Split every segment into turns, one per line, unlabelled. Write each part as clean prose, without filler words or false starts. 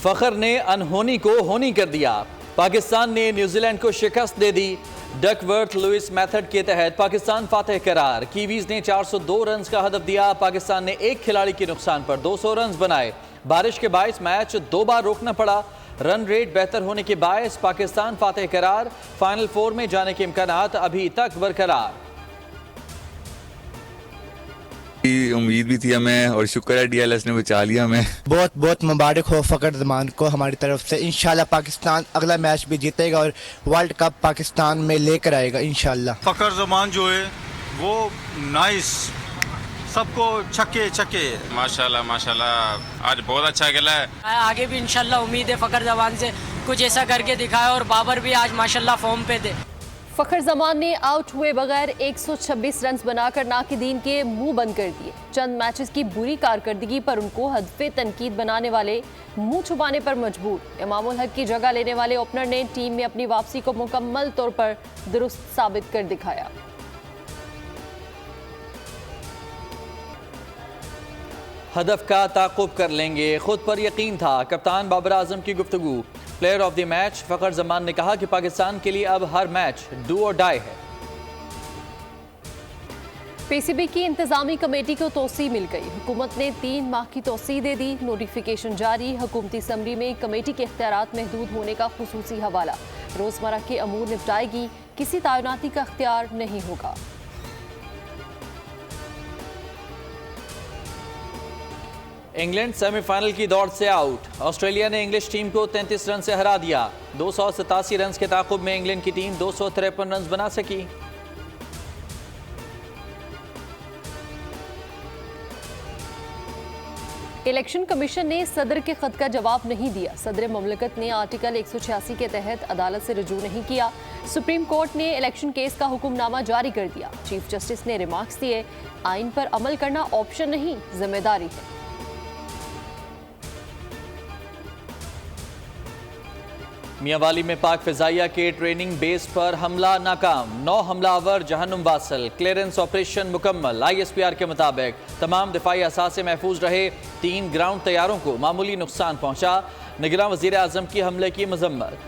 फखर ने अनहोनी को होनी कर दिया। पाकिस्तान ने न्यूजीलैंड को शिकस्त दे दी। डकवर्थ लुइस मेथड के तहत पाकिस्तान फातेह करार। कीवीज ने 402 रन का हदफ दिया। पाकिस्तान ने एक खिलाड़ी के नुकसान पर 200 रन बनाए। बारिश के बायस मैच 2 बार रोकना पड़ा। रन रेट बेहतर होने के बायस पाकिस्तान फातेह करार। फाइनल 4 में जाने के इम्कानात अभी तक बरकरार।
उम्मीद भी थी हमें और शुक्र है डीएलएस ने बचा लिया हमें।
बहुत बहुत मुबारक हो फखर जमान को हमारी तरफ से। इंशाल्लाह पाकिस्तान अगला मैच भी जीतेगा और वर्ल्ड कप पाकिस्तान में लेकर आएगा इंशाल्लाह।
फखर जमान जो है वो नाइस, सबको छक्के छक्के।
माशाल्लाह माशाल्लाह आज बहुत अच्छा खेला है।
आगे भी इंशाल्लाह उम्मीद है फखर जमान से कुछ ऐसा करके दिखाए और बाबर भी आज माशाल्लाह फॉर्म पे दे।
फखर जमान ने आउट हुए बगैर 126 रन बनाकर नाकिदीन के मुंह बंद कर दिए। चंद मैचेस की बुरी कारकर्दगी पर उनको हदफे तनकीद बनाने वाले मुंह छुपाने पर मजबूर। इमामुल हक की जगह लेने वाले ओपनर ने टीम में अपनी वापसी को मुकम्मल तौर पर दुरुस्त साबित कर दिखाया।
हदफ का ताक़ुब कर लेंगे, खुद पर यकीन था। कप्तान बाबर आजम की गुफ्तगू। प्लेयर ऑफ द मैच फखर जमान ने कहा कि पाकिस्तान के लिए अब हर मैच डू और डाई है।
पीसीबी की इंतजामी कमेटी को तोसी मिल गई। हुकूमत ने 3 माह की तोसी दे दी। नोटिफिकेशन जारी। हुकूमती समरी में कमेटी के इख्तियारात महदूद होने का खुसूसी हवाला। रोजमर्रा के अमूर निपटाएगी, किसी तैनाती का इख्तियार नहीं होगा।
इंग्लैंड सेमीफाइनल की दौड़ से आउट। ऑस्ट्रेलिया ने इंग्लिश टीम को 33 रन से हरा दिया। 287 रन के ताक़ुब में इंग्लैंड की टीम 253 रन बना सकी।
इलेक्शन कमीशन ने सदर के खत का जवाब नहीं दिया। सदर ममलकत ने आर्टिकल 186 के तहत अदालत से रजू नहीं किया। सुप्रीम कोर्ट ने इलेक्शन केस का हुक्मनामा जारी कर दिया। चीफ जस्टिस ने रिमार्क्स दिए, आइन पर अमल करना ऑप्शन नहीं, जिम्मेदारी है।
मियांवाली में पाक फिजाइया के ट्रेनिंग बेस पर हमला नाकाम। 9 हमलावर जहन्नुम वासल। क्लियरेंस ऑपरेशन मुकम्मल। ISPR के मुताबिक तमाम दिफाई असासे महफूज रहे। 3 ग्राउंड तैयारों को मामूली नुकसान पहुंचा। निगरान वजीर आजम की हमले की मजम्मत।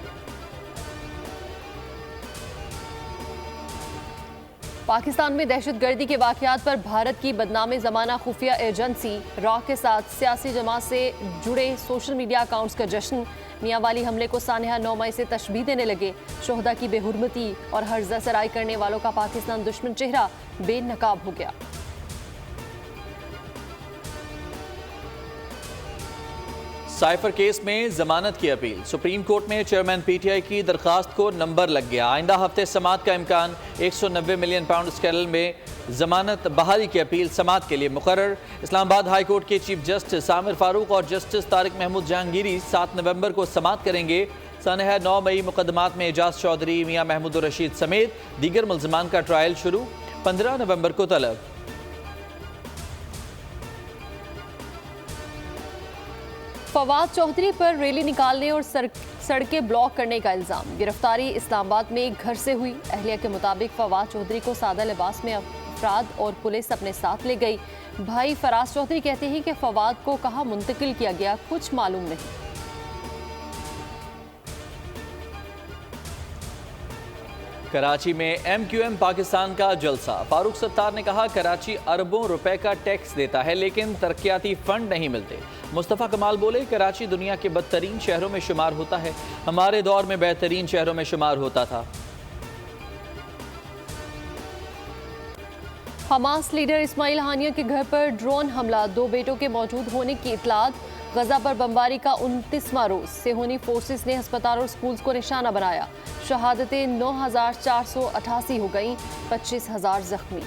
पाकिस्तान में दहशतगर्दी के वाकयात पर भारत की बदनाम ज़माना खुफिया एजेंसी रॉ के साथ सियासी जमात से जुड़े सोशल मीडिया अकाउंट्स का जश्न। मियांवाली हमले को सानहा 9 मई से तशबीह देने लगे। शोहदा की बेहुरमती और हर्जा सराई करने वालों का पाकिस्तान दुश्मन चेहरा बेनकाब हो गया।
साइफर केस में जमानत की अपील। सुप्रीम कोर्ट में चेयरमैन PTI की दरखास्त को नंबर लग गया। आइंदा हफ्ते समात का इम्कान। 190 मिलियन पाउंड स्केल में जमानत बहाली की अपील समात के लिए मुकर्रर। इस्लामाबाद हाई कोर्ट के चीफ जस्टिस आमिर फारूक और जस्टिस तारिक महमूद जहांगीरी 7 नवंबर को समात करेंगे। सानहा 9 मई मुकदमात में एजाज चौधरी, मियां महमूद रशीद समेत दीगर मुल्ज़मान का ट्रायल शुरू। 15 नवंबर को तलब।
फवाद चौधरी पर रैली निकालने और सड़कें ब्लॉक करने का इल्ज़ाम। गिरफ्तारी इस्लामाबाद में एक घर से हुई। अहलिया के मुताबिक फवाद चौधरी को सादा लिबास में अफराद और पुलिस अपने साथ ले गई। भाई फराज चौधरी कहते हैं कि फवाद को कहाँ मुंतकिल किया गया कुछ मालूम नहीं।
कराची में MQM पाकिस्तान का जलसा। फारूक सत्तार ने कहा, कराची अरबों रुपए का टैक्स देता है लेकिन तरक्याती फंड नहीं मिलते। मुस्तफ़ा कमाल बोले, कराची दुनिया के बदतरीन शहरों में शुमार होता है, हमारे दौर में बेहतरीन शहरों में शुमार होता था।
हमास लीडर इस्माइल हानिया के घर पर ड्रोन हमला। 2 बेटों के मौजूद होने की इतलात। गजा पर बमबारी का 29वां रोज। सेहूनी फोर्सेस ने अस्पताल और स्कूल्स को निशाना बनाया। शहादतें 9488 हो गईं, 25,000 जख्मी।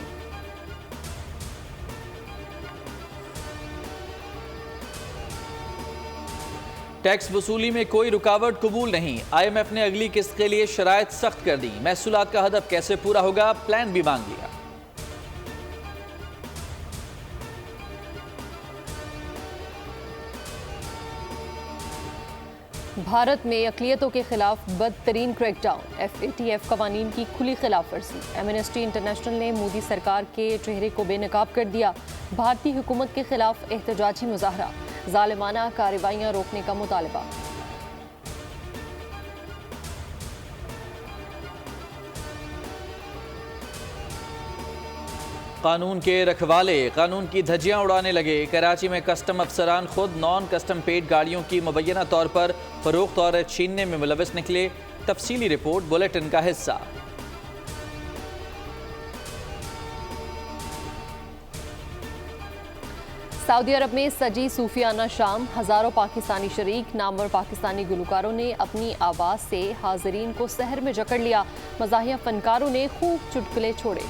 टैक्स वसूली में कोई रुकावट कबूल नहीं। IMF ने अगली किस्त के लिए शराइत सख्त कर दी। महसूलात का हदफ कैसे पूरा होगा, प्लान भी मांग लिया।
भारत में अक़लियतों के खिलाफ बदतरीन क्रैकडाउन। FATF कवानीन की खुली खिलाफ वर्जी। एमनेस्टी इंटरनेशनल ने मोदी सरकार के चेहरे को बेनकाब कर दिया। भारतीय हुकूमत के खिलाफ एहतजाजी मुजाहरा, जालिमाना कार्रवाइयाँ रोकने का मुतालबा।
कानून के रखवाले कानून की धज्जियां उड़ाने लगे। कराची में कस्टम अफसरान खुद नॉन कस्टम पेड गाड़ियों की मुबैना तौर पर फरोख्त और छीनने में मुलविस निकले। तफसीली रिपोर्ट बुलेटिन का हिस्सा।
सऊदी अरब में सजी सूफियाना शाम, हजारों पाकिस्तानी शरीक, नामवर पाकिस्तानी गुलकारों ने अपनी आवाज़ से हाजरीन को सहर में जकड़ लिया। मज़ाहिया फनकारों ने खूब चुटकुले छोड़े।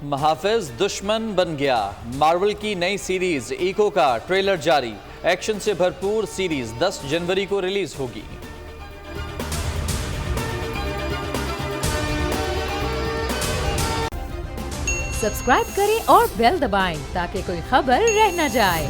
महाफिज दुश्मन बन गया। मार्वल की नई सीरीज इको का ट्रेलर जारी। एक्शन से भरपूर सीरीज 10 जनवरी को रिलीज होगी।
सब्सक्राइब करें और बेल दबाएं ताकि कोई खबर रह न जाए।